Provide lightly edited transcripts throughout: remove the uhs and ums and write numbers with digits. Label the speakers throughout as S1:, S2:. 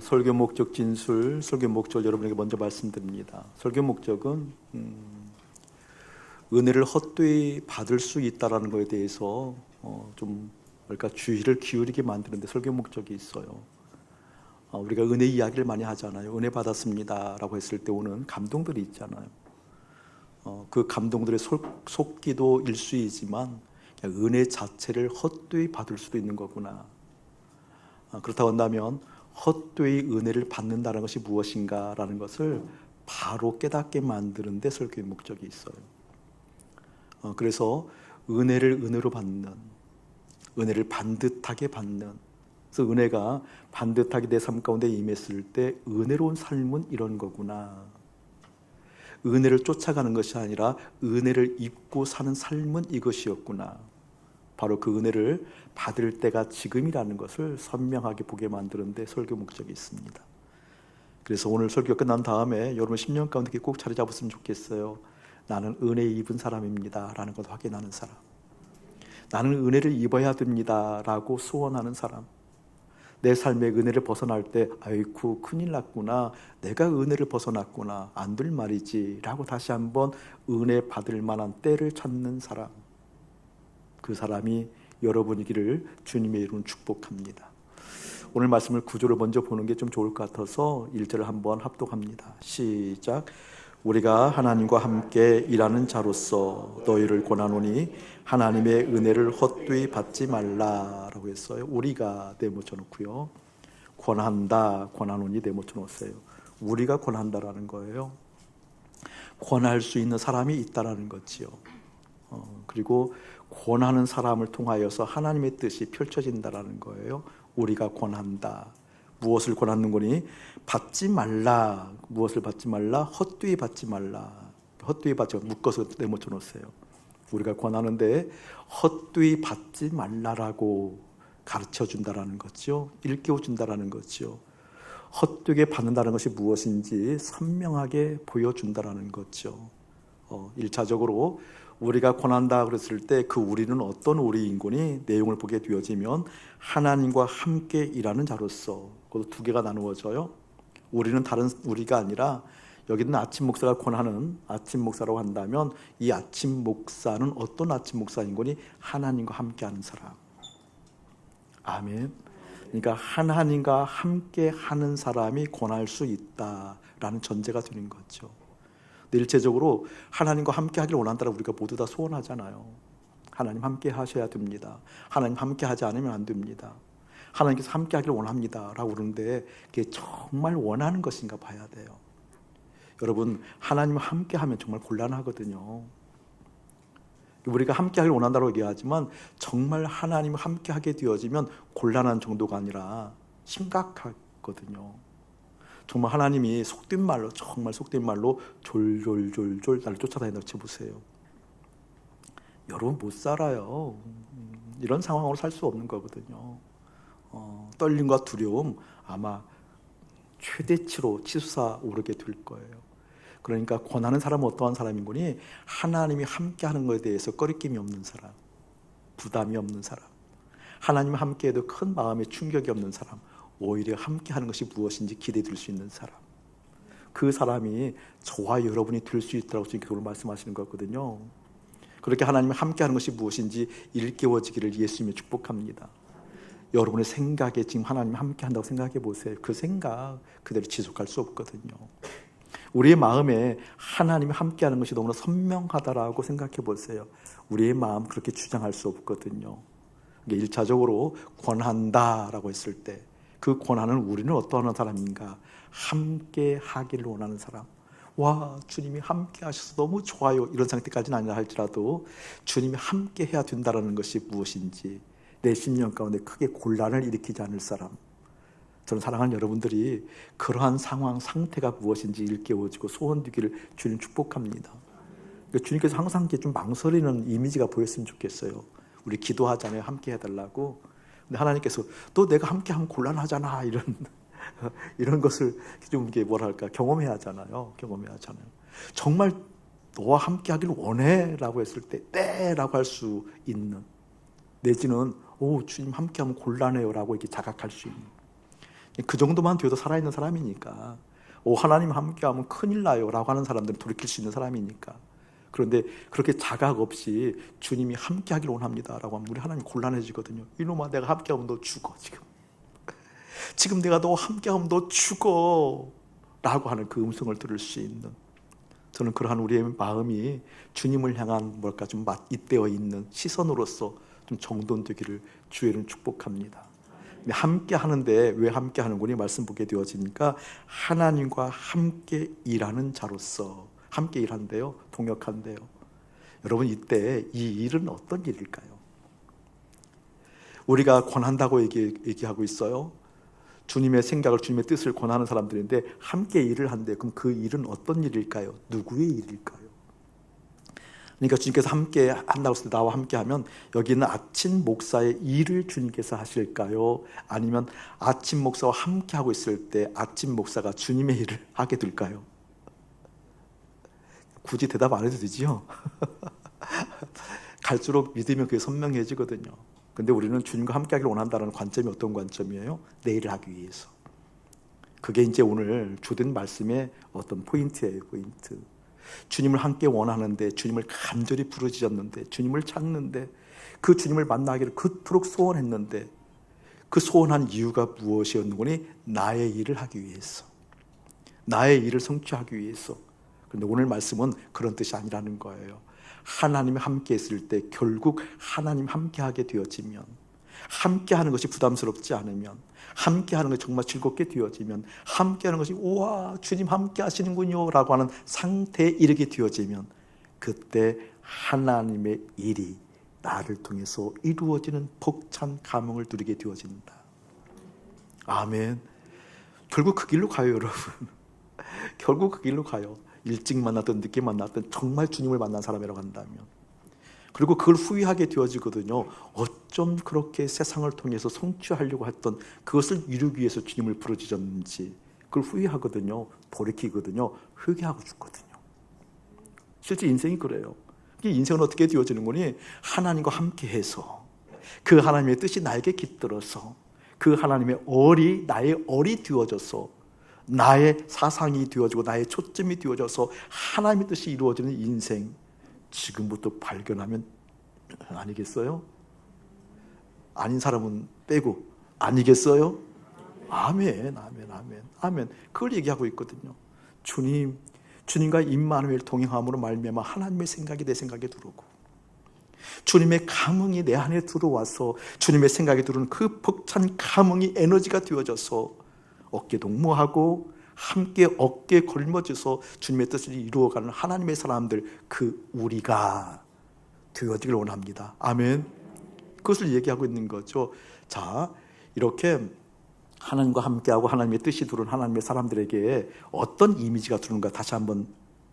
S1: 설교 목적 진술, 설교 목적 여러분에게 먼저 말씀드립니다. 설교 목적은 은혜를 헛되이 받을 수 있다는 것에 대해서 좀 주의를 기울이게 만드는데 설교 목적이 있어요. 우리가 은혜 이야기를 많이 하잖아요. 은혜 받았습니다라고 했을 때 오는 감동들이 있잖아요. 그 감동들의 속기도 일수이지만 은혜 자체를 헛되이 받을 수도 있는 거구나. 그렇다고 한다면 헛되이 은혜를 받는다는 것이 무엇인가라는 것을 바로 깨닫게 만드는 데 설교의 목적이 있어요. 그래서 은혜를 은혜로 받는, 은혜를 반듯하게 받는, 그래서 은혜가 반듯하게 내 삶 가운데 임했을 때 은혜로운 삶은 이런 거구나. 은혜를 쫓아가는 것이 아니라 은혜를 입고 사는 삶은 이것이었구나. 바로 그 은혜를 받을 때가 지금이라는 것을 선명하게 보게 만드는데 설교 목적이 있습니다. 그래서 오늘 설교가 끝난 다음에 여러분 10년 가운데 꼭 자리 잡았으면 좋겠어요. 나는 은혜 입은 사람입니다 라는 걸 확인하는 사람, 나는 은혜를 입어야 됩니다 라고 소원하는 사람, 내 삶의 은혜를 벗어날 때 아이쿠 큰일 났구나, 내가 은혜를 벗어났구나, 안 될 말이지 라고 다시 한번 은혜 받을 만한 때를 찾는 사람, 그 사람이 여러분이기를 주님의 이름으로 축복합니다. 오늘 말씀을 구조를 먼저 보는 게 좀 좋을 것 같아서 1절을 한번 합독합니다. 시작. 우리가 하나님과 함께 일하는 자로서 너희를 권하노니 하나님의 은혜를 헛되이 받지 말라라고 했어요. 우리가 내모쳐 놓고요. 권한다, 권하노니 내모쳐 놓으세요. 우리가 권한다라는 거예요. 권할 수 있는 사람이 있다라는 거지요. 그리고 권하는 사람을 통하여서 하나님의 뜻이 펼쳐진다라는 거예요. 우리가 권한다. 무엇을 권하는 거니? 받지 말라. 무엇을 받지 말라? 헛되이 받지 말라. 헛되이 받지 말라. 묶어서 내모쳐 놓으세요. 우리가 권하는데 헛되이 받지 말라라고 가르쳐 준다라는 거죠. 일깨워 준다라는 거죠. 헛되게 받는다는 것이 무엇인지 선명하게 보여준다라는 거죠. 1차적으로 우리가 권한다 그랬을 때 그 우리는 어떤 우리인 거니? 내용을 보게 되어지면 하나님과 함께 일하는 자로서, 그것도 두 개가 나누어져요. 우리는 다른 우리가 아니라 여기는 아침 목사가 권하는 아침 목사라고 한다면 이 아침 목사는 어떤 아침 목사인 거니? 하나님과 함께 하는 사람. 아멘. 그러니까 하나님과 함께 하는 사람이 권할 수 있다라는 전제가 되는 거죠. 일체적으로 하나님과 함께 하기를 원한다고 우리가 모두 다 소원하잖아요. 하나님 함께 하셔야 됩니다. 하나님 함께 하지 않으면 안 됩니다. 하나님께서 함께 하기를 원합니다 라고 그러는데 그게 정말 원하는 것인가 봐야 돼요. 여러분, 하나님 함께 하면 정말 곤란하거든요. 우리가 함께 하기를 원한다고 얘기하지만 정말 하나님 함께 하게 되어지면 곤란한 정도가 아니라 심각하거든요. 정말 하나님이 속된 말로, 정말 속된 말로 졸졸졸졸 나를 쫓아다닌다고 쳐보세요. 여러분 못 살아요. 이런 상황으로 살 수 없는 거거든요. 떨림과 두려움 아마 최대치로 치솟아 오르게 될 거예요. 그러니까 권하는 사람은 어떠한 사람인 거니? 하나님이 함께하는 것에 대해서 꺼리낌이 없는 사람, 부담이 없는 사람, 하나님 함께해도 큰 마음에 충격이 없는 사람, 오히려 함께하는 것이 무엇인지 기대해 줄 수 있는 사람, 그 사람이 저와 여러분이 될 수 있다고 주님께서 오늘 말씀하시는 거거든요. 그렇게 하나님이 함께하는 것이 무엇인지 일깨워지기를 예수님이 축복합니다. 여러분의 생각에 지금 하나님이 함께한다고 생각해 보세요. 그 생각 그대로 지속할 수 없거든요. 우리의 마음에 하나님이 함께하는 것이 너무나 선명하다라고 생각해 보세요. 우리의 마음 그렇게 주장할 수 없거든요. 1차적으로 권한다라고 했을 때 그 권하는 우리는 어떠한 사람인가? 함께 하기를 원하는 사람. 와, 주님이 함께 하셔서 너무 좋아요, 이런 상태까지는 아니라 할지라도 주님이 함께 해야 된다는 것이 무엇인지 내 심령 가운데 크게 곤란을 일으키지 않을 사람. 저는 사랑하는 여러분들이 그러한 상황, 상태가 무엇인지 일깨워지고 소원되기를 주님 축복합니다. 그러니까 주님께서 항상 이렇게 좀 망설이는 이미지가 보였으면 좋겠어요. 우리 기도하잖아요, 함께 해달라고. 근데 하나님께서 또 내가 함께 하면 곤란하잖아, 이런 것을 좀 이게 뭐랄까 경험해야 하잖아요. 정말 너와 함께 하기를 원해 라고 했을 때 네 라고 할 수 있는, 내지는 오 주님 함께 하면 곤란해요 라고 이렇게 자각할 수 있는, 그 정도만 되어도 살아있는 사람이니까. 하나님 함께하면 큰일 나요 라고 하는 사람들은 돌이킬 수 있는 사람이니까. 그런데 그렇게 자각 없이 주님이 함께하기를 원합니다 라고 하면 우리 하나님 곤란해지거든요. 이놈아, 내가 함께하면 너 죽어. 지금 내가 너 함께하면 너 죽어 라고 하는 그 음성을 들을 수 있는, 저는 그러한 우리의 마음이 주님을 향한 좀 잇대어 있는 시선으로서 좀 정돈되기를 주의는 축복합니다. 근데 함께 하는데 왜 함께 하는군이 말씀 보게 되어지니까 하나님과 함께 일하는 자로서, 함께 일한대요. 동역한대요. 여러분, 이때 이 일은 어떤 일일까요? 우리가 권한다고 얘기하고 있어요. 주님의 생각을, 주님의 뜻을 권하는 사람들인데 함께 일을 한대. 그럼 그 일은 어떤 일일까요? 누구의 일일까요? 그러니까 주님께서 함께 한다고 했을 때 나와 함께 하면 여기는 아침 목사의 일을 주님께서 하실까요? 아니면 아침 목사와 함께 하고 있을 때 아침 목사가 주님의 일을 하게 될까요? 굳이 대답 안 해도 되지요? 갈수록 믿으면 그게 선명해지거든요. 근데 우리는 주님과 함께 하기를 원한다는 관점이 어떤 관점이에요? 내 일을 하기 위해서. 그게 이제 오늘 주된 말씀의 어떤 포인트예요. 포인트. 주님을 함께 원하는데, 주님을 간절히 부르짖었는데, 주님을 찾는데, 그 주님을 만나기를 그토록 소원했는데, 그 소원한 이유가 무엇이었는지 나의 일을 하기 위해서, 나의 일을 성취하기 위해서. 그런데 오늘 말씀은 그런 뜻이 아니라는 거예요. 하나님이 함께 했을 때 결국 하나님 함께 하게 되어지면, 함께 하는 것이 부담스럽지 않으면, 함께 하는 것이 정말 즐겁게 되어지면, 함께 하는 것이 우와 주님 함께 하시는군요 라고 하는 상태에 이르게 되어지면, 그때 하나님의 일이 나를 통해서 이루어지는 벅찬 감흥을 누리게 되어진다. 아멘. 결국 그 길로 가요, 여러분. 결국 그 길로 가요. 일찍 만났든 늦게 만났든 정말 주님을 만난 사람이라고 한다면. 그리고 그걸 후회하게 되어지거든요. 어쩜 그렇게 세상을 통해서 성취하려고 했던 그것을 이루기 위해서 주님을 부르짖었는지 그걸 후회하거든요. 돌이키거든요. 회개하고 죽거든요. 실제 인생이 그래요. 인생은 어떻게 되어지는 거니? 하나님과 함께해서 그 하나님의 뜻이 나에게 깃들어서 그 하나님의 나의 얼이 되어져서 나의 사상이 되어지고 나의 초점이 되어져서 하나님의 뜻이 이루어지는 인생, 지금부터 발견하면 아니겠어요? 아닌 사람은 빼고 아니겠어요? 아멘, 아멘, 아멘, 아멘. 그걸 얘기하고 있거든요. 주님과 임마누엘 동행함으로 말미암아 하나님의 생각이 내 생각에 들어오고, 주님의 감흥이 내 안에 들어와서 주님의 생각에 들어오는 그 벅찬 감흥이 에너지가 되어져서 어깨 동무하고 함께 어깨에 걸머져서 주님의 뜻을 이루어가는 하나님의 사람들, 그 우리가 되어지길 원합니다. 아멘. 그것을 얘기하고 있는 거죠. 자, 이렇게 하나님과 함께하고 하나님의 뜻이 들어온 하나님의 사람들에게 어떤 이미지가 들어오는가 다시 한번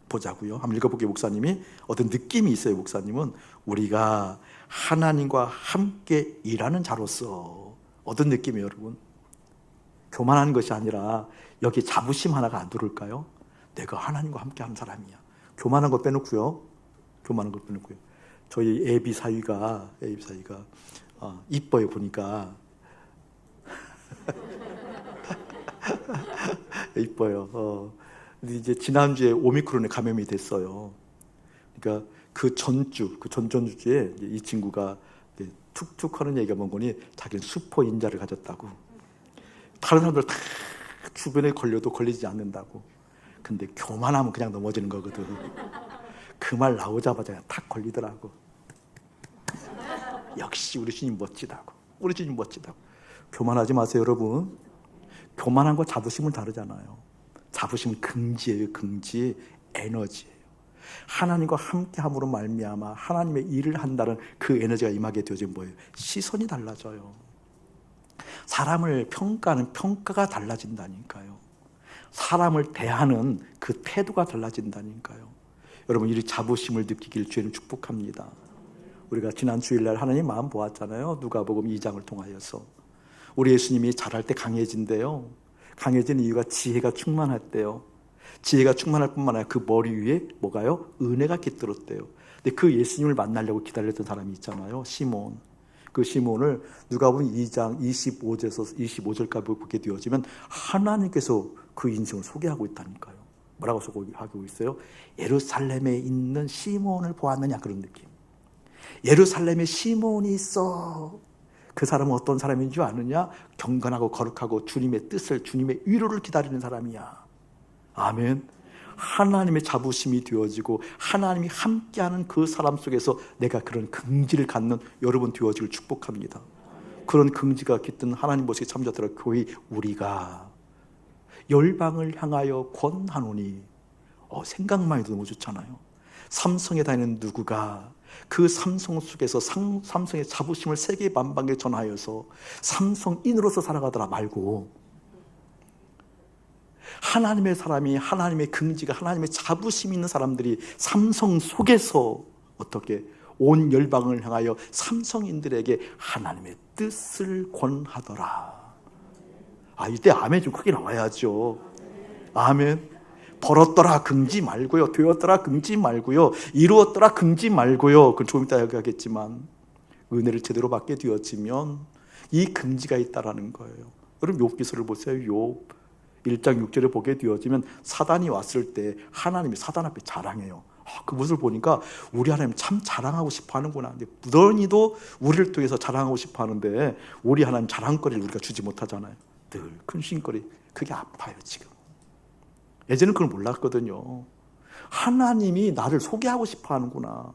S1: 보자고요. 한번 읽어볼게요. 목사님이 어떤 느낌이 있어요. 목사님은 우리가 하나님과 함께 일하는 자로서 어떤 느낌이에요, 여러분? 교만한 것이 아니라 여기 자부심 하나가 안 들어올까요? 내가 하나님과 함께하는 사람이야. 교만한 거 빼놓고요. 교만한 거 빼놓고요. 저희 애비 사위가 이뻐요 보니까. 이뻐요. 근데 이제 지난주에 오미크론에 감염이 됐어요. 그러니까 그 전주에 이 친구가 툭툭 하는 얘기가 뭔 거니? 자기는 슈퍼 인자를 가졌다고. 다른 사람들 다 주변에 걸려도 걸리지 않는다고. 근데 교만하면 그냥 넘어지는 거거든. 그 말 나오자마자 그냥 탁 걸리더라고. 역시 우리 주님 멋지다고. 우리 주님 멋지다고. 교만하지 마세요, 여러분. 교만한 거 자부심은 다르잖아요. 자부심은 긍지예요. 긍지, 에너지예요. 하나님과 함께함으로 말미암아 하나님의 일을 한다는 그 에너지가 임하게 되어진 뭐예요? 시선이 달라져요. 사람을 평가하는 평가가 달라진다니까요. 사람을 대하는 그 태도가 달라진다니까요. 여러분, 이 자부심을 느끼길 주님은 축복합니다. 우리가 지난 주일날 하나님 마음 보았잖아요. 누가복음 2장을 통하여서 우리 예수님이 잘할 때 강해진대요. 강해진 이유가 지혜가 충만했대요. 지혜가 충만할 뿐만 아니라 그 머리 위에 뭐가요? 은혜가 깃들었대요. 근데 그 예수님을 만나려고 기다렸던 사람이 있잖아요. 시몬. 그 시몬을 누가복음 2장 25절에서 25절까지 보게 되어지면 하나님께서 그 인생을 소개하고 있다니까요. 뭐라고 소개하고 있어요? 예루살렘에 있는 시몬을 보았느냐, 그런 느낌. 예루살렘에 시몬이 있어. 그 사람은 어떤 사람인 줄 아느냐? 경건하고 거룩하고 주님의 뜻을, 주님의 위로를 기다리는 사람이야. 아멘. 하나님의 자부심이 되어지고 하나님이 함께하는 그 사람 속에서 내가 그런 긍지를 갖는 여러분 되어지길 축복합니다. 그런 긍지가 깃든 하나님 모습에 참여하더라. 교회 우리가 열방을 향하여 권하노니, 생각만 해도 너무 좋잖아요. 삼성에 다니는 누구가 그 삼성 속에서 삼성의 자부심을 세계 만방에 전하여서 삼성인으로서 살아가더라 말고, 하나님의 사람이, 하나님의 긍지가, 하나님의 자부심 있는 사람들이 삼성 속에서 어떻게 온 열방을 향하여 삼성인들에게 하나님의 뜻을 권하더라. 이때 아멘 좀 크게 나와야죠. 아멘. 벌었더라 긍지 말고요, 되었더라 긍지 말고요, 이루었더라 긍지 말고요. 그건 조금 이따 얘기하겠지만 은혜를 제대로 받게 되어지면 이 긍지가 있다라는 거예요. 여러분 욥기서를 보세요. 욥 1장 6절에 보게 되어지면 사단이 왔을 때 하나님이 사단 앞에 자랑해요. 그 모습을 보니까 우리 하나님 참 자랑하고 싶어 하는구나. 근데 무던히도 우리를 통해서 자랑하고 싶어 하는데 우리 하나님 자랑거리를 우리가 주지 못하잖아요. 늘 근심거리. 그게 아파요 지금. 예전에는 그걸 몰랐거든요. 하나님이 나를 소개하고 싶어 하는구나.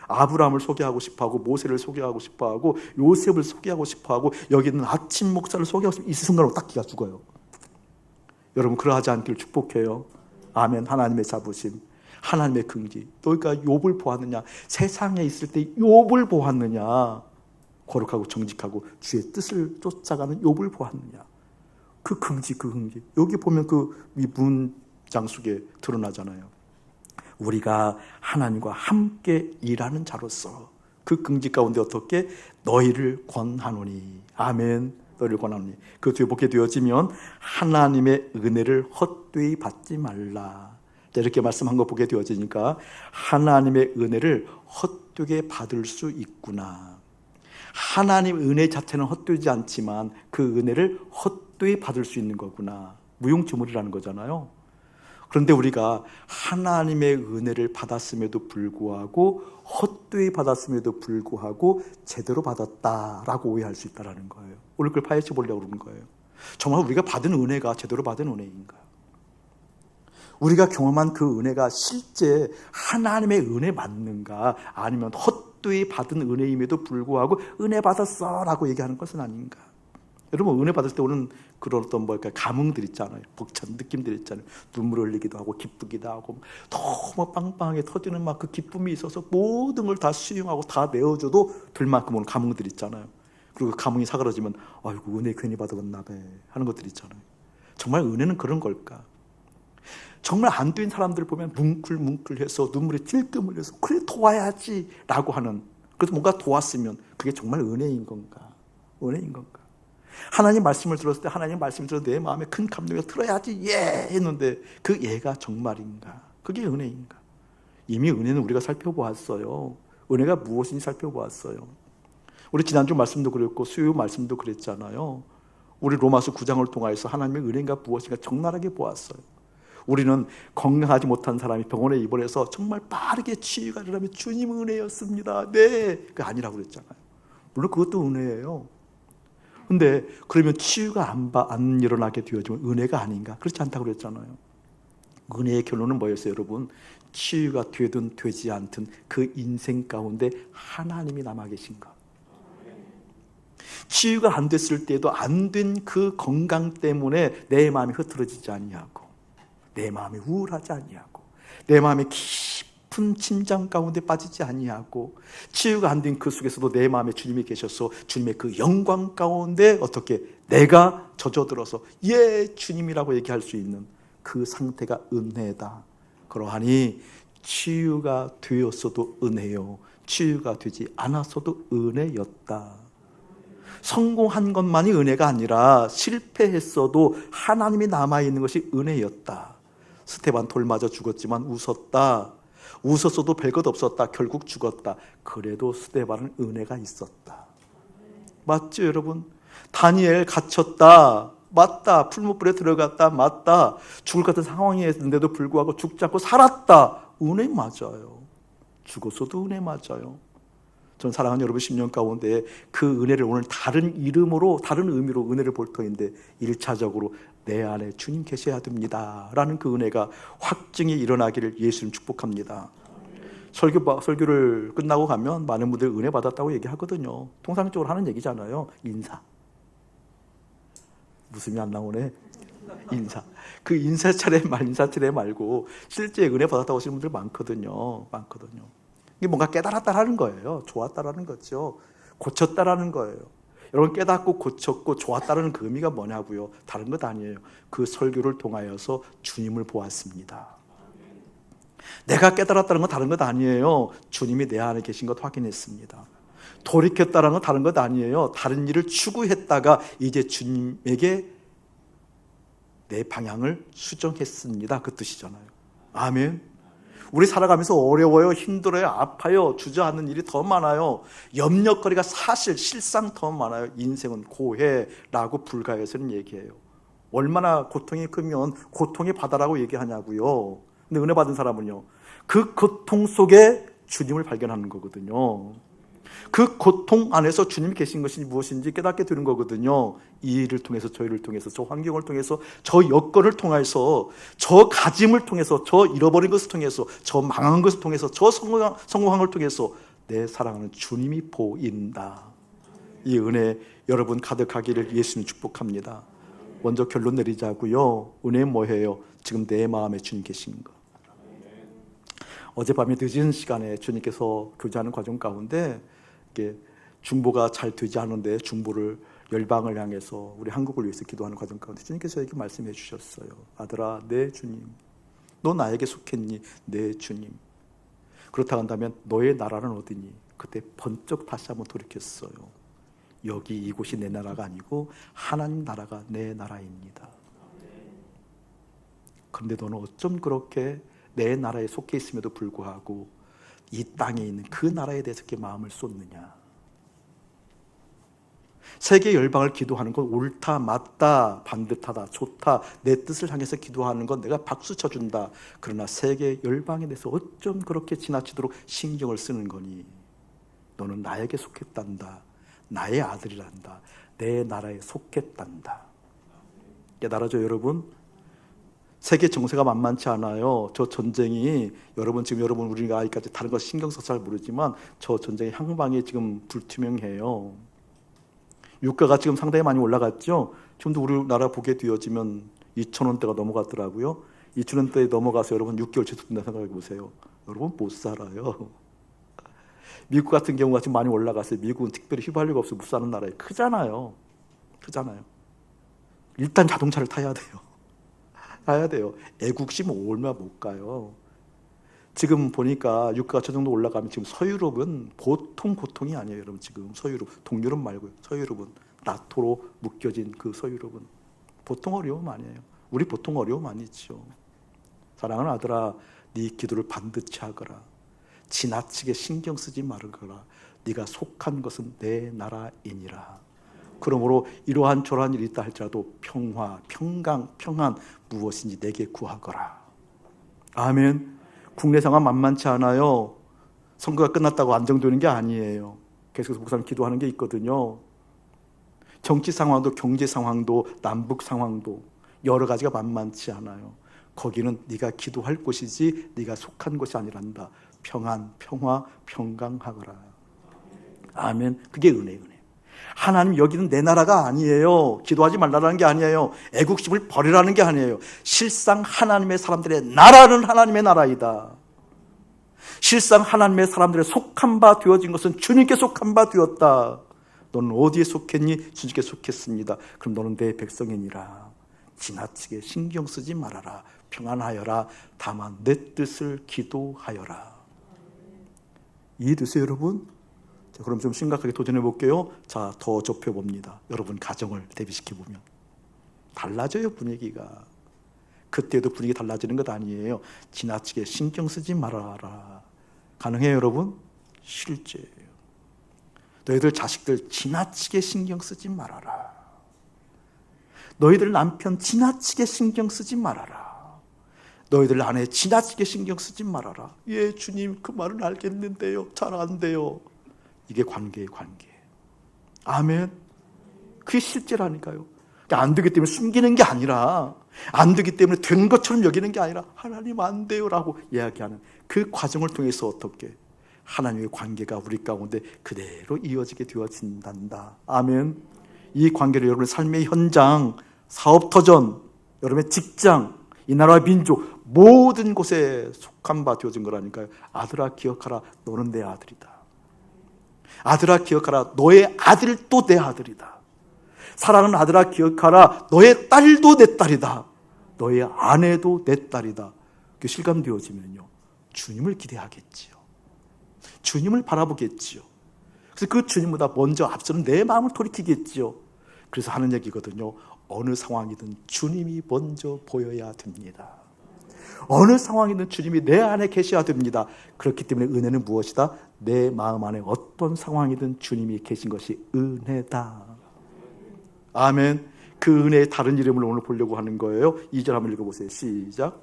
S1: 아브라함을 소개하고 싶어하고, 모세를 소개하고 싶어하고, 요셉을 소개하고 싶어하고, 여기 있는 아침 목사를 소개하고 싶어. 이 순간으로 딱 기가 죽어요. 여러분 그러하지 않기를 축복해요. 아멘. 하나님의 자부심, 하나님의 긍지. 너희가 욥을 보았느냐? 세상에 있을 때 욥을 보았느냐? 거룩하고 정직하고 주의 뜻을 쫓아가는 욥을 보았느냐? 그 긍지, 그 긍지. 여기 보면 그 문장 속에 드러나잖아요. 우리가 하나님과 함께 일하는 자로서 그 긍지 가운데 어떻게 너희를 권하노니. 아멘. 너희를 권하노니. 그 뒤에 보게 되어지면 하나님의 은혜를 헛되이 받지 말라. 이렇게 말씀한 거 보게 되어지니까 하나님의 은혜를 헛되게 받을 수 있구나. 하나님의 은혜 자체는 헛되지 않지만 그 은혜를 헛되이 받을 수 있는 거구나. 무용지물이라는 거잖아요. 그런데 우리가 하나님의 은혜를 받았음에도 불구하고 헛되이 받았음에도 불구하고 제대로 받았다라고 오해할 수 있다는 거예요. 오늘 그걸 파헤쳐 보려고 그러는 거예요. 정말 우리가 받은 은혜가 제대로 받은 은혜인가? 우리가 경험한 그 은혜가 실제 하나님의 은혜 맞는가? 아니면 헛되이 받은 은혜임에도 불구하고 은혜 받았어 라고 얘기하는 것은 아닌가? 여러분 은혜 받을 때 오는 그런 어떤 감흥들 있잖아요. 벅찬 느낌들 있잖아요. 눈물 흘리기도 하고 기쁘기도 하고 너무 빵빵하게 터지는 막 그 기쁨이 있어서 모든 걸 다 수용하고 다 내어줘도 될 만큼 오는 감흥들 있잖아요. 그리고 그 감흥이 사그러지면 아이고 은혜 괜히 받아봤나 봐 하는 것들 있잖아요. 정말 은혜는 그런 걸까? 정말 안 된 사람들 보면 뭉클뭉클해서 눈물이 찔끔 흘려서 그래 도와야지 라고 하는, 그래서 뭔가 도왔으면 그게 정말 은혜인 건가? 은혜인 건가? 하나님 말씀을 들었을 때 하나님 말씀을 들어 내 마음에 큰 감동이 들어야지 예 했는데 그 예가 정말인가? 그게 은혜인가? 이미 은혜는 우리가 살펴보았어요. 은혜가 무엇인지 살펴보았어요. 우리 지난주 말씀도 그랬고 수요 말씀도 그랬잖아요. 우리 로마서 9장을 통하여서 하나님의 은혜가 무엇인가 적나라하게 보았어요. 우리는 건강하지 못한 사람이 병원에 입원해서 정말 빠르게 치유가 일어나면 주님 은혜였습니다. 네, 그게 아니라고 그랬잖아요. 물론 그것도 은혜예요. 근데 그러면 치유가 안 일어나게 되어지면 은혜가 아닌가? 그렇지 않다고 그랬잖아요. 은혜의 결론은 뭐였어요, 여러분? 치유가 되든 되지 않든 그 인생 가운데 하나님이 남아 계신 것. 치유가 안 됐을 때도 안 된 그 건강 때문에 내 마음이 흐트러지지 아니하고, 내 마음이 우울하지 아니하고, 내 마음이 깊은 침장 가운데 빠지지 아니하고, 치유가 안 된 그 속에서도 내 마음에 주님이 계셔서 주님의 그 영광 가운데 어떻게 내가 젖어들어서 예 주님이라고 얘기할 수 있는 그 상태가 은혜다. 그러하니 치유가 되었어도 은혜요, 치유가 되지 않았어도 은혜였다. 성공한 것만이 은혜가 아니라 실패했어도 하나님이 남아있는 것이 은혜였다. 스테반 돌 맞아 죽었지만 웃었다. 웃었어도 별것 없었다. 결국 죽었다. 그래도 스테반은 은혜가 있었다. 맞죠, 여러분? 다니엘 갇혔다. 맞다. 풀무불에 들어갔다. 맞다. 죽을 것 같은 상황이었는데도 불구하고 죽지 않고 살았다. 은혜 맞아요. 죽었어도 은혜 맞아요. 전 사랑하는 여러분 10년 가운데 그 은혜를 오늘 다른 이름으로, 다른 의미로 은혜를 볼 터인데 1차적으로 내 안에 주님 계셔야 됩니다 라는 그 은혜가 확증이 일어나기를 예수님 축복합니다. 설교를 끝나고 가면 많은 분들이 은혜 받았다고 얘기하거든요. 통상적으로 하는 얘기잖아요. 인사. 웃음이 안 나오네. 인사. 그 인사 차례 말고 실제 은혜 받았다고 하시는 분들 많거든요. 이게 뭔가 깨달았다라는 거예요. 좋았다라는 거죠. 고쳤다라는 거예요. 여러분, 깨닫고 고쳤고 좋았다는 그 의미가 뭐냐고요? 다른 것 아니에요. 그 설교를 통하여서 주님을 보았습니다. 내가 깨달았다는 건 다른 것 아니에요. 주님이 내 안에 계신 것 확인했습니다. 돌이켰다는 건 다른 것 아니에요. 다른 일을 추구했다가 이제 주님에게 내 방향을 수정했습니다. 그 뜻이잖아요. 아멘. 우리 살아가면서 어려워요, 힘들어요, 아파요, 주저앉는 일이 더 많아요. 염려거리가 실상 더 많아요. 인생은 고해라고 불가에서는 얘기해요. 얼마나 고통이 크면 고통의 바다라고 얘기하냐고요. 근데 은혜 받은 사람은요, 그 고통 속에 주님을 발견하는 거거든요. 그 고통 안에서 주님이 계신 것이 무엇인지 깨닫게 되는 거거든요. 이 일을 통해서, 저 일을 통해서, 저 환경을 통해서, 저 여건을 통해서, 저 가짐을 통해서, 저 잃어버린 것을 통해서, 저 망한 것을 통해서, 저 성공한 걸 통해서 내 사랑하는 주님이 보인다. 이 은혜 여러분 가득하기를 예수님 축복합니다. 먼저 결론 내리자고요. 은혜 뭐예요? 지금 내 마음에 주님 계신 거. 어젯밤에 늦은 시간에 주님께서 교제하는 과정 가운데 중보가 잘 되지 않은데 중보를 열방을 향해서 우리 한국을 위해서 기도하는 과정 가운데 주님께서 이렇게 말씀해 주셨어요. 아들아, 내 주님, 너 나에게 속했니? 내 주님. 그렇다 한다면 너의 나라는 어디니? 그때 번쩍 다시 한번 돌이켰어요. 여기 이곳이 내 나라가 아니고 하나님 나라가 내 나라입니다. 그런데 너는 어쩜 그렇게 내 나라에 속해 있음에도 불구하고 이 땅에 있는 그 나라에 대해서 이렇게 마음을 쏟느냐? 세계 열방을 기도하는 건 옳다, 맞다, 반듯하다, 좋다, 내 뜻을 향해서 기도하는 건 내가 박수 쳐준다. 그러나 세계 열방에 대해서 어쩜 그렇게 지나치도록 신경을 쓰는 거니? 너는 나에게 속했단다. 나의 아들이란다. 내 나라에 속했단다. 깨달아져 여러분? 세계 정세가 만만치 않아요. 저 전쟁이 여러분 우리가 아직까지 다른 거 신경 써서 잘 모르지만 저 전쟁의 향방이 지금 불투명해요. 유가가 지금 상당히 많이 올라갔죠. 지금도 우리나라 보게 되어지면 2,000원대가 넘어갔더라고요. 2,000원대에 넘어가서 여러분 6개월 지속된다 생각해 보세요. 여러분 못 살아요. 미국 같은 경우가 지금 많이 올라갔어요. 미국은 특별히 휘발유가 없어서 못 사는 나라에 크잖아요. 일단 자동차를 타야 돼요. 애국심 얼마 못 가요. 지금 보니까 유가가 저 정도 올라가면 지금 서유럽은 보통 고통이 아니에요. 여러분 지금 서유럽, 동유럽 말고요. 서유럽은 나토로 묶여진 그 서유럽은 보통 어려움 아니에요. 우리 보통 어려움 아니죠. 사랑하는 아들아, 네 기도를 반드시 하거라. 지나치게 신경 쓰지 말거라. 네가 속한 것은 내 나라이니라. 그러므로 이러한 저러한 일이 있다 할지라도 평화, 평안 무엇인지 내게 구하거라. 아멘. 국내 상황 만만치 않아요. 선거가 끝났다고 안정되는 게 아니에요. 계속해서 목사님 기도하는 게 있거든요. 정치 상황도 경제 상황도 남북 상황도 여러 가지가 만만치 않아요. 거기는 네가 기도할 곳이지 네가 속한 곳이 아니란다. 평안, 평화, 평강하거라. 아멘. 그게 은혜. 하나님 여기는 내 나라가 아니에요. 기도하지 말라는 게 아니에요. 애국심을 버리라는 게 아니에요. 실상 하나님의 사람들의 나라는 하나님의 나라이다. 실상 하나님의 사람들의 속한 바 되어진 것은 주님께 속한 바 되었다. 너는 어디에 속했니? 주님께 속했습니다. 그럼 너는 내 백성이니라. 지나치게 신경 쓰지 말아라. 평안하여라. 다만 내 뜻을 기도하여라. 이해되세요 여러분? 자, 그럼 좀 심각하게 도전해 볼게요. 자, 더 좁혀봅니다. 여러분 가정을 대비시켜보면 달라져요 분위기가. 그때도 분위기 달라지는 것 아니에요. 지나치게 신경 쓰지 말아라. 가능해요 여러분? 실제예요. 너희들 자식들 지나치게 신경 쓰지 말아라. 너희들 남편 지나치게 신경 쓰지 말아라. 너희들 아내 지나치게 신경 쓰지 말아라. 예, 주님, 그 말은 알겠는데요. 잘 안 돼요. 이게 관계의 관계. 아멘. 그게 실제라니까요. 안 되기 때문에 숨기는 게 아니라, 안 되기 때문에 된 것처럼 여기는 게 아니라, 하나님 안 돼요 라고 이야기하는 그 과정을 통해서 어떻게 하나님의 관계가 우리 가운데 그대로 이어지게 되어진단다. 아멘. 이 관계를 여러분의 삶의 현장, 사업터전, 여러분의 직장, 이 나라와 민족 모든 곳에 속한 바 되어진 거라니까요. 아들아 기억하라, 너는 내 아들이다. 아들아 기억하라, 너의 아들도 내 아들이다. 사랑하는 아들아 기억하라, 너의 딸도 내 딸이다. 너의 아내도 내 딸이다. 그 실감되어지면요, 주님을 기대하겠지요. 주님을 바라보겠지요. 그래서 그 주님보다 먼저 앞서는 내 마음을 돌이키겠지요. 그래서 하는 얘기거든요. 어느 상황이든 주님이 먼저 보여야 됩니다. 어느 상황이든 주님이 내 안에 계셔야 됩니다. 그렇기 때문에 은혜는 무엇이다? 내 마음 안에 어떤 상황이든 주님이 계신 것이 은혜다. 아멘. 그 은혜의 다른 이름을 오늘 보려고 하는 거예요. 2절 한번 읽어보세요. 시작.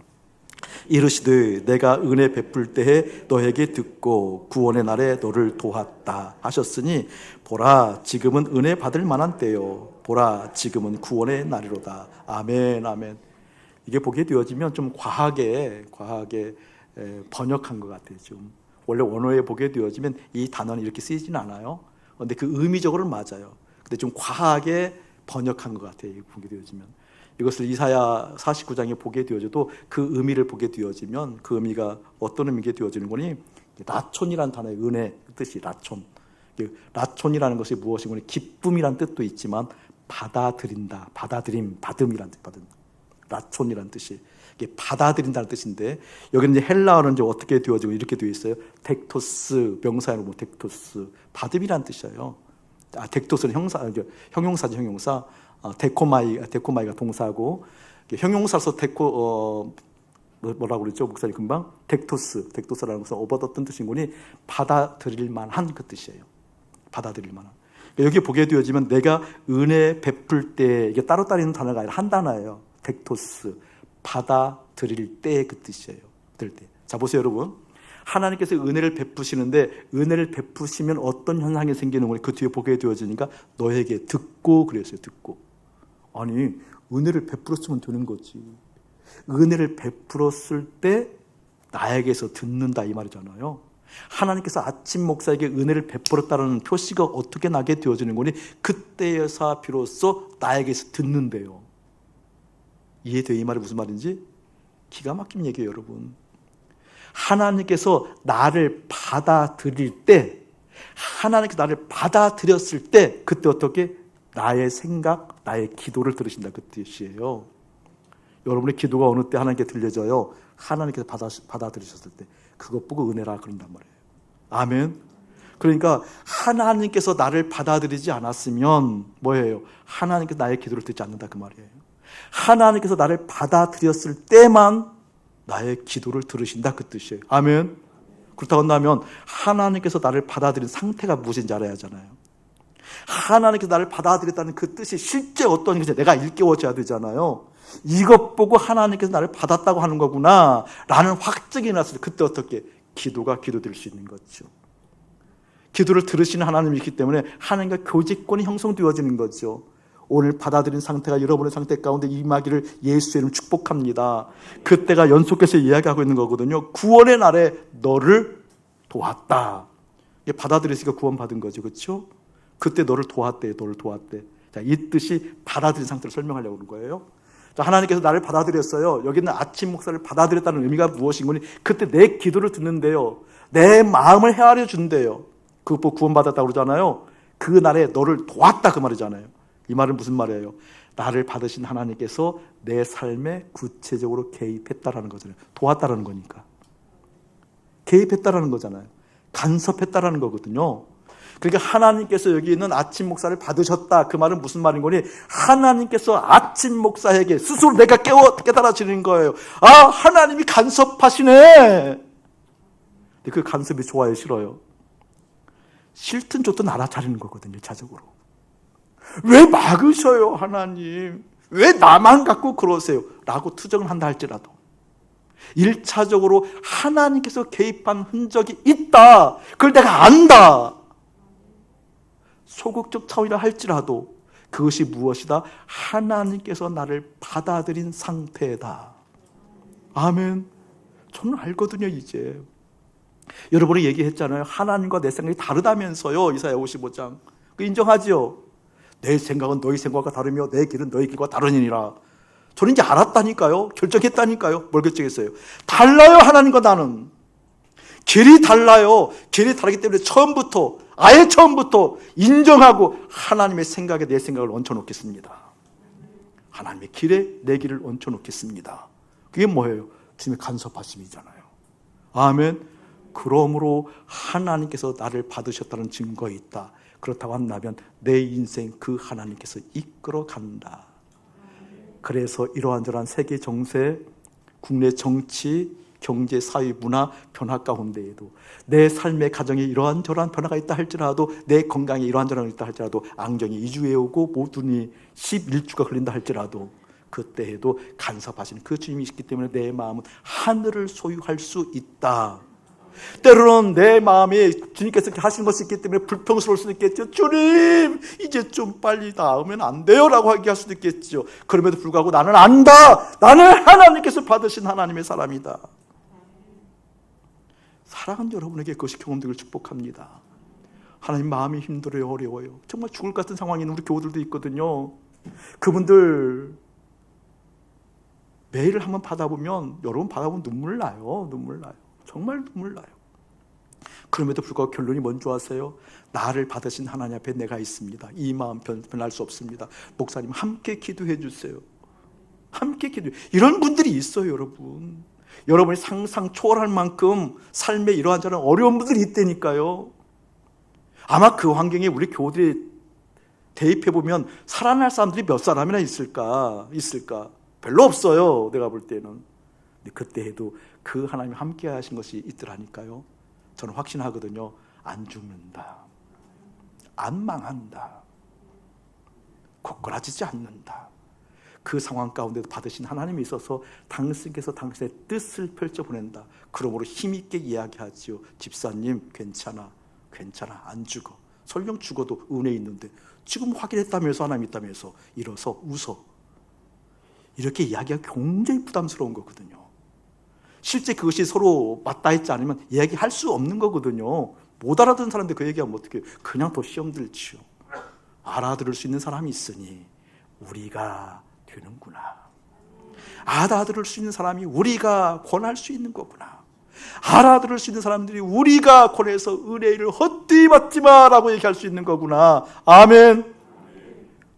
S1: 이르시되 내가 은혜 베풀 때에 너에게 듣고 구원의 날에 너를 도왔다 하셨으니 보라 지금은 은혜 받을 만한 때요 보라 지금은 구원의 날이로다. 아멘. 아멘. 이게 보게 되어지면 좀 과하게 번역한 것 같아요. 좀 원래 원어에 보게 되어지면 이 단어는 이렇게 쓰이진 않아요. 그런데 그 의미적으로는 맞아요. 근데 좀 과하게 번역한 것 같아요. 보게 되어지면 이것을 이사야 49장에 보게 되어져도 그 의미를 보게 되어지면 그 의미가 어떤 의미가 되어지는 거니? 라촌이라는 단어의 은혜 뜻이 라촌. 라촌이라는 것이 무엇인 거니? 기쁨이란 뜻도 있지만 받아들인다, 받아들임, 받음이란 뜻, 받음. 라촌이라는 뜻이 이게 받아들인다는 뜻인데 여기는 이제 헬라어는 이제 어떻게 되어지고 이렇게 되어 있어요. 텍토스 명사로 뭐 텍토스 받음이란 뜻이에요. 텍토스는 형용사죠, 형용사. 데코마이가 동사고 형용사로서 뭐라고 그랬죠? 목사님 금방 텍토스라는 것은 오버더뜬 뜻인 거니 받아들일 만한 그 뜻이에요. 받아들일 만한. 여기 보게 되어지면 내가 은혜 베풀 때 이게 따로따로 있는 단어가 아니라 한 단어예요. 텍토스 받아들일 때 그 뜻이에요. 들 때. 자 보세요 여러분. 하나님께서 은혜를 베푸시는데 은혜를 베푸시면 어떤 현상이 생기는 거니 그 뒤에 보게 되어지니까 너에게 듣고 그랬어요. 듣고. 아니 은혜를 베풀었으면 되는 거지. 은혜를 베풀었을 때 나에게서 듣는다 이 말이잖아요. 하나님께서 아침 목사에게 은혜를 베풀었다는 표시가 어떻게 나게 되어지는 거니 그때여서 비로소 나에게서 듣는데요. 이해돼요? 이 말이 무슨 말인지? 기가 막힌 얘기예요 여러분. 하나님께서 나를 받아들일 때 하나님께서 나를 받아들였을 때 그때 어떻게? 나의 생각, 나의 기도를 들으신다 그 뜻이에요. 여러분의 기도가 어느 때 하나님께 들려져요? 하나님께서 받아들이셨을 때 그것 보고 은혜라 그런단 말이에요. 아멘. 그러니까 하나님께서 나를 받아들이지 않았으면 뭐예요? 하나님께서 나의 기도를 듣지 않는다 그 말이에요. 하나님께서 나를 받아들였을 때만 나의 기도를 들으신다 그 뜻이에요. 아멘. 그렇다고 한다면 하나님께서 나를 받아들인 상태가 무엇인지 알아야 하잖아요. 하나님께서 나를 받아들였다는 그 뜻이 실제 어떤 것인지 내가 일깨워져야 되잖아요. 이것 보고 하나님께서 나를 받았다고 하는 거구나 라는 확증이 났을 때 그때 어떻게? 기도가 기도될 수 있는 거죠. 기도를 들으시는 하나님이기 때문에 하나님과 교제권이 형성되어지는 거죠. 오늘 받아들인 상태가 여러분의 상태 가운데 임하기를 예수의 이름 축복합니다. 그때가 연속해서 이야기하고 있는 거거든요. 구원의 날에 너를 도왔다. 받아들였으니까 구원받은 거죠. 그렇죠? 그때 너를 도왔대. 너를 도왔대. 자, 이 뜻이 받아들인 상태를 설명하려고 하는 거예요. 자, 하나님께서 나를 받아들였어요. 여기는 아침 목사를 받아들였다는 의미가 무엇인 거니? 그때 내 기도를 듣는데요. 내 마음을 헤아려 준대요. 그거 보고 구원받았다고 그러잖아요. 그 날에 너를 도왔다 그 말이잖아요. 이 말은 무슨 말이에요? 나를 받으신 하나님께서 내 삶에 구체적으로 개입했다라는 거잖아요. 도왔다라는 거니까. 개입했다라는 거잖아요. 간섭했다라는 거거든요. 그러니까 하나님께서 여기 있는 아침 목사를 받으셨다. 그 말은 무슨 말인 거니? 하나님께서 아침 목사에게 스스로 내가 깨달아지는 거예요. 아, 하나님이 간섭하시네. 근데 그 간섭이 좋아요, 싫어요? 싫든 좋든 알아차리는 거거든요. 자적으로. 왜 막으셔요, 하나님? 왜 나만 갖고 그러세요? 라고 투정을 한다 할지라도 1차적으로 하나님께서 개입한 흔적이 있다. 그걸 내가 안다. 소극적 차원이라 할지라도 그것이 무엇이다? 하나님께서 나를 받아들인 상태다. 아멘. 저는 알거든요, 이제. 여러분이 얘기했잖아요. 하나님과 내 생각이 다르다면서요. 이사야 55장. 그 인정하지요? 내 생각은 너희 생각과 다르며 내 길은 너희 길과 다르니라. 저는 이제 알았다니까요. 결정했다니까요. 뭘 결정했어요? 달라요, 하나님과 나는. 길이 달라요. 길이 다르기 때문에 아예 처음부터 인정하고 하나님의 생각에 내 생각을 얹혀놓겠습니다. 하나님의 길에 내 길을 얹혀놓겠습니다. 그게 뭐예요? 주님의 간섭하심이잖아요. 아멘. 그러므로 하나님께서 나를 받으셨다는 증거가 있다. 그렇다고 한다면 내 인생 그 하나님께서 이끌어 간다. 그래서 이러한저러한 세계 정세, 국내 정치, 경제, 사회, 문화 변화 가운데에도 내 삶의 가정에 이러한저러한 변화가 있다 할지라도 내 건강에 이러한저러한 있다 할지라도 안경이 2주에 오고 모든이 11주가 걸린다 할지라도 그때에도 간섭하시는 그 주님이 있기 때문에 내 마음은 하늘을 소유할 수 있다. 때로는 내 마음에 주님께서 하시는 것이 있기 때문에 불평스러울 수도 있겠죠. 주님, 이제 좀 빨리 나으면 안 돼요 라고 얘기할 수도 있겠죠. 그럼에도 불구하고 나는 안다. 나는 하나님께서 받으신 하나님의 사람이다. 사랑하는 여러분에게 그것이 경험되기를 축복합니다. 하나님, 마음이 힘들어요, 어려워요. 정말 죽을 것 같은 상황에 있는 우리 교우들도 있거든요. 그분들 메일을 한번 받아보면, 여러분 받아보면 눈물 나요. 정말 눈물 나요. 그럼에도 불구하고 결론이 뭔지 아세요? 나를 받으신 하나님 앞에 내가 있습니다. 이 마음 변할 수 없습니다. 목사님 함께 기도해 주세요. 함께 기도해. 이런 분들이 있어요, 여러분. 여러분이 상상 초월할 만큼 삶에 이러한저러한 어려운 분들이 있다니까요. 아마 그 환경에 우리 교우들이 대입해보면 살아날 사람들이 몇 사람이나 있을까? 별로 없어요, 내가 볼 때는. 근데 그때에도 그 하나님이 함께 하신 것이 있더라니까요. 저는 확신하거든요. 안 죽는다. 안 망한다. 고꾸라지지 않는다. 그 상황 가운데도 받으신 하나님이 있어서 당신께서 당신의 뜻을 펼쳐보낸다. 그러므로 힘있게 이야기하지요. 집사님, 괜찮아. 안 죽어. 설령 죽어도 은혜 있는데 지금 확인했다면서, 하나님 있다면서 일어서 웃어. 이렇게 이야기하기가 굉장히 부담스러운 거거든요. 실제 그것이 서로 맞다 했지 않으면 이야기할 수 없는 거거든요. 못 알아듣는 사람인데 그 얘기하면 어떻게 해요? 그냥 더 시험 들지요. 알아들을 수 있는 사람이 있으니 우리가 되는구나. 알아들을 수 있는 사람이 우리가 권할 수 있는 거구나. 알아들을 수 있는 사람들이 우리가 권해서 은혜를 헛되이 받지 마라고 얘기할 수 있는 거구나. 아멘.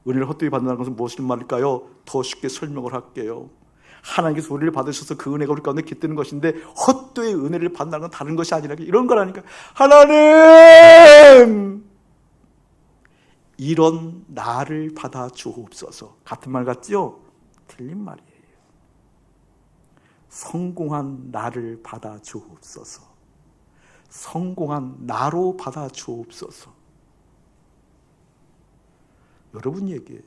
S1: 은혜를 헛되이 받는다는 것은 무엇인 말일까요? 더 쉽게 설명을 할게요. 하나님께서 우리를 받으셔서 그 은혜가 우리 가운데 깃드는 것인데 헛되이 은혜를 받는다는 건 다른 것이 아니라 이런 거라니까. 하나님, 이런 나를 받아 주옵소서. 같은 말 같죠? 틀린 말이에요. 성공한 나를 받아 주옵소서. 성공한 나로 받아 주옵소서. 여러분 얘기예요.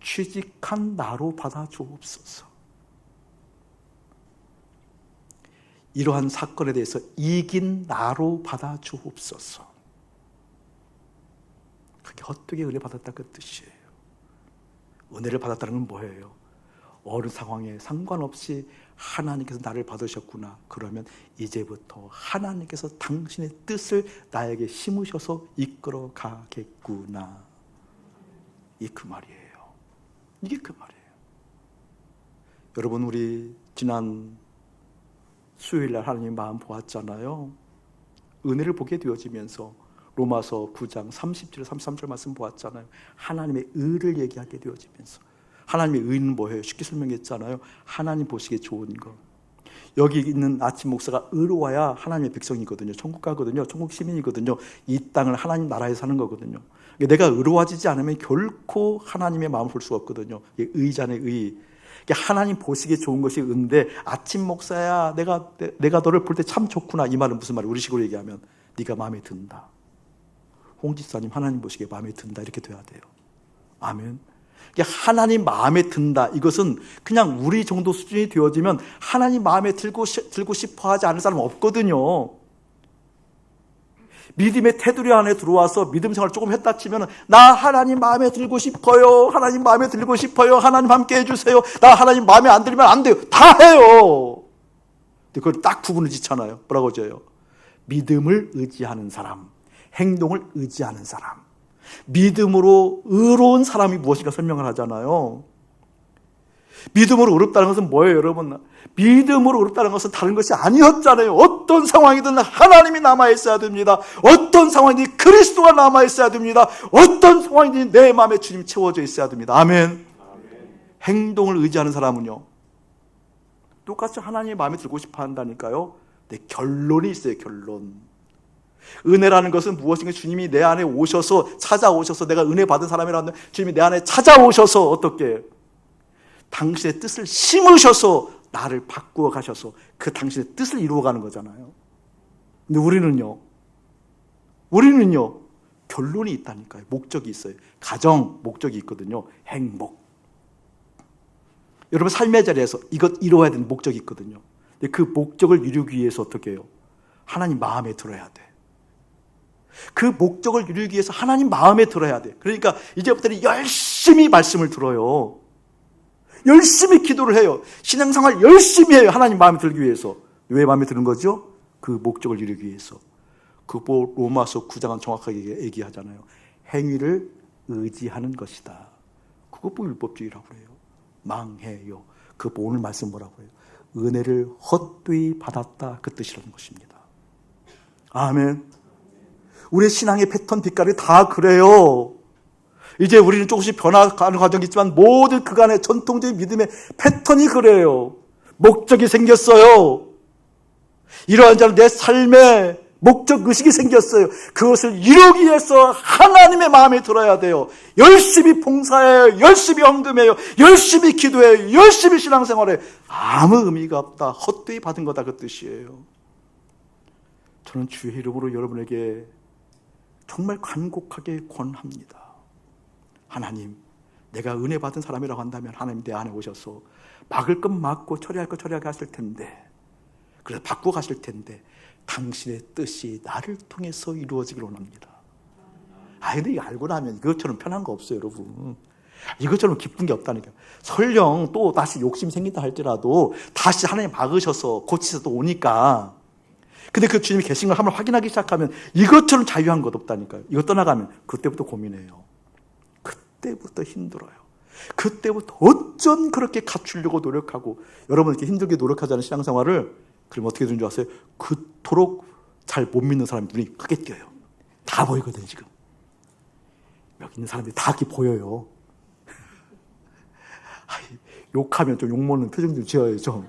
S1: 취직한 나로 받아 주옵소서. 이러한 사건에 대해서 이긴 나로 받아 주옵소서. 그게 헛되게 은혜 받았다 그 뜻이에요. 은혜를 받았다는 건 뭐예요? 어느 상황에 상관없이 하나님께서 나를 받으셨구나. 그러면 이제부터 하나님께서 당신의 뜻을 나에게 심으셔서 이끌어 가겠구나. 이게 그 말이에요. 이게 그 말이에요. 여러분, 우리 지난 수요일날 하나님 마음 보았잖아요. 은혜를 보게 되어지면서 로마서 9장 30절 33절 말씀 보았잖아요. 하나님의 의를 얘기하게 되어지면서 하나님의 의는 뭐예요? 쉽게 설명했잖아요. 하나님 보시기에 좋은 것. 여기 있는 아침 목사가 의로워야 하나님의 백성이거든요. 천국 가거든요. 천국 시민이거든요. 이 땅을 하나님 나라에 사는 거거든요. 내가 의로워지지 않으면 결코 하나님의 마음을 볼 수가 없거든요. 의잖아요, 의. 하나님 보시기에 좋은 것이 의인데, 아침 목사야, 내가 너를 볼 때 참 좋구나. 이 말은 무슨 말이에요? 우리식으로 얘기하면 네가 마음에 든다. 홍 집사님 하나님 보시기에 마음에 든다. 이렇게 돼야 돼요. 아멘. 하나님 마음에 든다. 이것은 그냥 우리 정도 수준이 되어지면 하나님 마음에 들고 싶어 하지 않을 사람은 없거든요. 믿음의 테두리 안에 들어와서 믿음 생활을 조금 했다 치면 나 하나님 마음에 들고 싶어요. 하나님 마음에 들고 싶어요. 하나님 함께 해주세요. 나 하나님 마음에 안 들면 안 돼요. 다 해요. 근데 그걸 딱 구분을 짓잖아요. 뭐라고 져요? 믿음을 의지하는 사람, 행동을 의지하는 사람. 믿음으로 의로운 사람이 무엇인가 설명을 하잖아요. 믿음으로 의롭다는 것은 뭐예요, 여러분? 믿음으로 의롭다는 것은 다른 것이 아니었잖아요. 어떤 상황이든 하나님이 남아있어야 됩니다. 어떤 상황이든 그리스도가 남아있어야 됩니다. 어떤 상황이든 내 마음에 주님 채워져 있어야 됩니다. 아멘. 행동을 의지하는 사람은요, 똑같이 하나님의 마음에 들고 싶어 한다니까요. 근데 결론이 있어요, 결론. 은혜라는 것은 무엇인가? 주님이 내 안에 오셔서, 찾아오셔서, 내가 은혜 받은 사람이라는 주님이 내 안에 찾아오셔서 어떻게 당신의 뜻을 심으셔서 나를 바꾸어 가셔서 그 당신의 뜻을 이루어가는 거잖아요. 근데 우리는요 결론이 있다니까요. 목적이 있어요. 가정 목적이 있거든요. 행복. 여러분 삶의 자리에서 이것 이루어야 되는 목적이 있거든요. 근데 그 목적을 이루기 위해서 어떻게 해요? 하나님 마음에 들어야 돼. 그 목적을 이루기 위해서 하나님 마음에 들어야 돼. 그러니까 이제부터는 열심히 말씀을 들어요. 열심히 기도를 해요. 신앙생활 열심히 해요. 하나님 마음에 들기 위해서. 왜 마음에 드는 거죠? 그 목적을 이루기 위해서. 그 로마서 9장은 정확하게 얘기하잖아요. 행위를 의지하는 것이다. 그것 뭐 율법주의라고 해요. 망해요. 그 오늘 말씀 뭐라고 해요? 은혜를 헛되이 받았다. 그 뜻이라는 것입니다. 아멘. 우리의 신앙의 패턴 빛깔이 다 그래요. 이제 우리는 조금씩 변화가는 과정이 있지만 모든 그간의 전통적인 믿음의 패턴이 그래요. 목적이 생겼어요. 이러한 자는 내 삶에 목적의식이 생겼어요. 그것을 이루기 위해서 하나님의 마음에 들어야 돼요. 열심히 봉사해요. 열심히 헌금해요. 열심히 기도해요. 열심히 신앙생활해요. 아무 의미가 없다. 헛되이 받은 거다. 그 뜻이에요. 저는 주의 이름으로 여러분에게 정말 간곡하게 권합니다. 하나님, 내가 은혜 받은 사람이라고 한다면 하나님 내 안에 오셔서 막을 것 막고 처리할 것 처리하게 하실 텐데, 그래서 바꾸어 가실 텐데 당신의 뜻이 나를 통해서 이루어지기를 원합니다. 근데 이거 알고 나면 이것처럼 편한 거 없어요, 여러분. 이것처럼 기쁜 게 없다니까요. 설령 또 다시 욕심이 생긴다 할지라도 다시 하나님 막으셔서 고치셔서 또 오니까, 근데 그 주님이 계신 걸 한번 확인하기 시작하면 이것처럼 자유한 것 없다니까요. 이거 떠나가면 그때부터 고민해요. 그때부터 힘들어요. 그때부터 어쩜 그렇게 갖추려고 노력하고, 여러분 이렇게 힘들게 노력하지 않은 신앙생활을 그럼 어떻게 되는 줄 아세요? 그토록 잘 못 믿는 사람이 눈이 크게 띄어요. 다 보이거든요. 지금 여기 있는 사람들이 다 이렇게 보여요. 욕하면 좀 욕먹는 표정 좀 지어요. 좀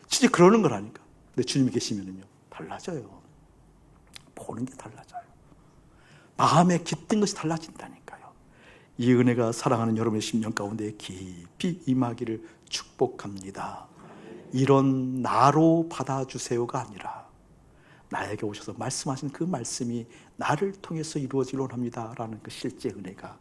S1: 진짜 그러는 거라니까. 근데 주님이 계시면은요 달라져요. 보는 게 달라져요. 마음에 깃든 것이 달라진다니까요. 이 은혜가 사랑하는 여러분의 심령 가운데 깊이 임하기를 축복합니다. 이런 나로 받아주세요가 아니라 나에게 오셔서 말씀하신 그 말씀이 나를 통해서 이루어지기를 원합니다 라는 그 실제 은혜가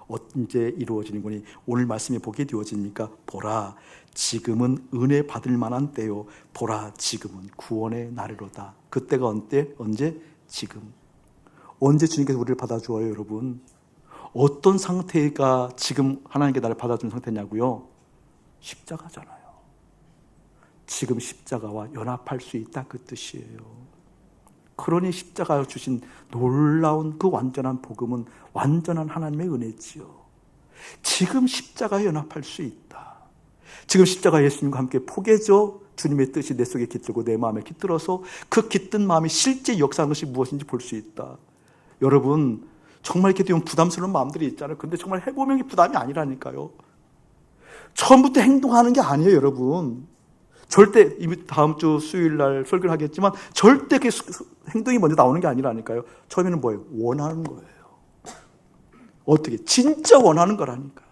S1: 언제 이루어지는 거니? 오늘 말씀이 보게 되어지니까 보라 지금은 은혜 받을 만한 때요, 보라 지금은 구원의 날이로다. 그때가 언제? 지금. 언제 주님께서 우리를 받아주어요, 여러분? 어떤 상태가 지금 하나님께 나를 받아주는 상태냐고요? 십자가잖아요. 지금 십자가와 연합할 수 있다, 그 뜻이에요. 그러니 십자가가 주신 놀라운 그 완전한 복음은 완전한 하나님의 은혜지요. 지금 십자가에 연합할 수 있다. 지금 십자가 예수님과 함께 포개져 주님의 뜻이 내 속에 깃들고 내 마음에 깃들어서 그 깃든 마음이 실제 역사하는 것이 무엇인지 볼 수 있다. 여러분 정말 이렇게 되면 부담스러운 마음들이 있잖아요. 근데 정말 해보면 이게 부담이 아니라니까요. 처음부터 행동하는 게 아니에요, 여러분. 절대 이미 다음 주 수요일 날 설교를 하겠지만 절대 그 행동이 먼저 나오는 게 아니라니까요. 처음에는 뭐예요? 원하는 거예요. 어떻게? 진짜 원하는 거라니까.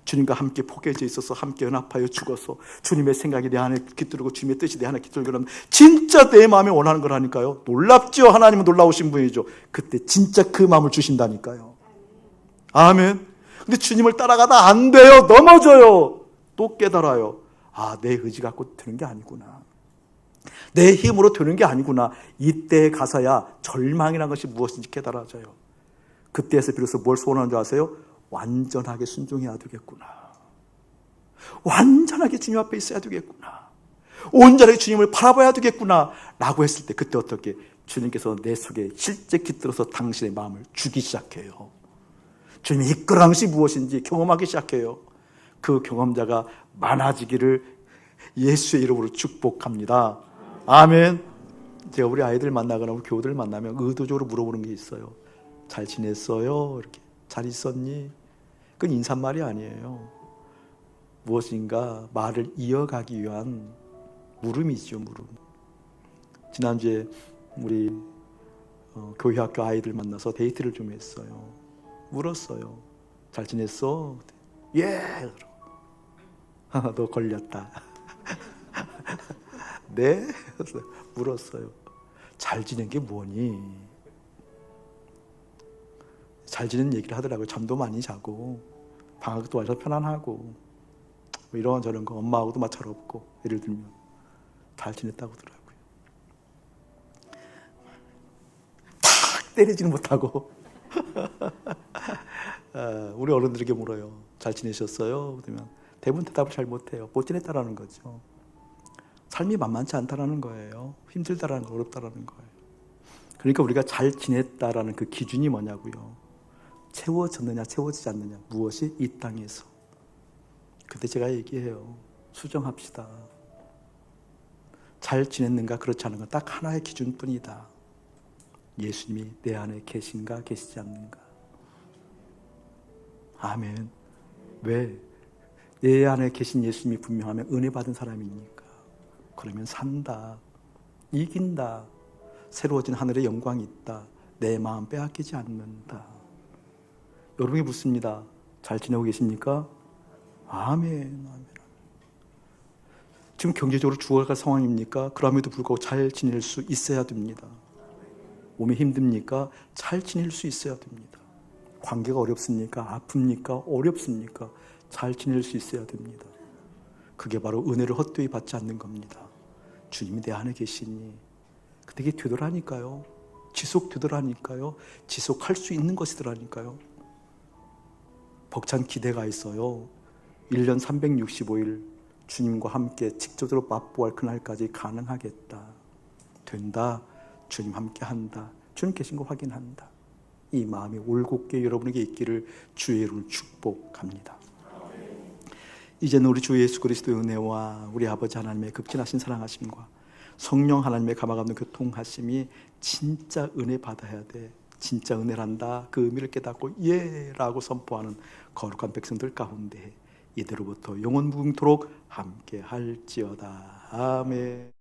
S1: 주님과 함께 포개져 있어서 함께 연합하여 죽어서 주님의 생각이 내 안에 깃들고 주님의 뜻이 내 안에 깃들고 그러면 진짜 내 마음에 원하는 거라니까요. 놀랍죠. 하나님은 놀라우신 분이죠. 그때 진짜 그 마음을 주신다니까요. 아멘. 근데 주님을 따라가다 안 돼요. 넘어져요. 또 깨달아요. 아, 내 의지 갖고 되는 게 아니구나. 내 힘으로 되는 게 아니구나. 이때에 가서야 절망이라는 것이 무엇인지 깨달아져요. 그때에서 비로소 뭘 소원하는 줄 아세요? 완전하게 순종해야 되겠구나. 완전하게 주님 앞에 있어야 되겠구나. 온전하게 주님을 바라봐야 되겠구나 라고 했을 때 그때 어떻게 주님께서 내 속에 실제 깃들어서 당신의 마음을 주기 시작해요. 주님이 이끌어가는 것이 무엇인지 경험하기 시작해요. 그 경험자가 많아지기를 예수의 이름으로 축복합니다. 아멘. 제가 우리 아이들 만나거나 우리 교우들 만나면 의도적으로 물어보는 게 있어요. 잘 지냈어요? 이렇게. 잘 있었니? 그건 인사말이 아니에요. 무엇인가 말을 이어가기 위한 물음이죠, 물음. 지난주에 우리 교회 학교 아이들 만나서 데이트를 좀 했어요. 물었어요. 잘 지냈어? 예! 너 걸렸다. 네? 물었어요. 잘 지낸 게 뭐니? 잘 지낸 얘기를 하더라고요. 잠도 많이 자고 방학도 와서 편안하고 뭐 이런저런 거 엄마하고도 마찰 없고 예를 들면 잘 지냈다고 하더라고요. 탁 때리지는 못하고 우리 어른들에게 물어요. 잘 지내셨어요? 그러면 대부분 대답을 잘 못해요. 못 지냈다라는 거죠. 삶이 만만치 않다라는 거예요. 힘들다라는 거, 어렵다라는 거예요. 그러니까 우리가 잘 지냈다라는 그 기준이 뭐냐고요. 채워졌느냐 채워지지 않느냐. 무엇이? 이 땅에서. 그때 제가 얘기해요. 수정합시다. 잘 지냈는가 그렇지 않은가 딱 하나의 기준뿐이다. 예수님이 내 안에 계신가 계시지 않는가. 아멘. 왜? 내 안에 계신 예수님이 분명하면 은혜 받은 사람이니까. 그러면 산다. 이긴다. 새로워진 하늘의 영광이 있다. 내 마음 빼앗기지 않는다. 여러분이 묻습니다. 잘 지내고 계십니까? 아멘. 아멘. 지금 경제적으로 죽어갈 상황입니까? 그럼에도 불구하고 잘 지낼 수 있어야 됩니다. 몸이 힘듭니까? 잘 지낼 수 있어야 됩니다. 관계가 어렵습니까? 아픕니까? 어렵습니까? 잘 지낼 수 있어야 됩니다. 그게 바로 은혜를 헛되이 받지 않는 겁니다. 주님이 내 안에 계시니 그게 되더라니까요. 지속되더라니까요. 지속할 수 있는 것이더라니까요. 벅찬 기대가 있어요. 1년 365일 주님과 함께 직접적으로 맛보할 그날까지 가능하겠다. 된다. 주님 함께 한다. 주님 계신 거 확인한다. 이 마음이 올곧게 여러분에게 있기를 주의 이름으로 축복합니다. 이제는 우리 주 예수 그리스도의 은혜와 우리 아버지 하나님의 극진하신 사랑하심과 성령 하나님의 감화감동 교통하심이 진짜 은혜 받아야 돼. 진짜 은혜란다. 그 의미를 깨닫고 예라고 선포하는 거룩한 백성들 가운데 이대로부터 영원 무궁토록 함께 할지어다. 아멘.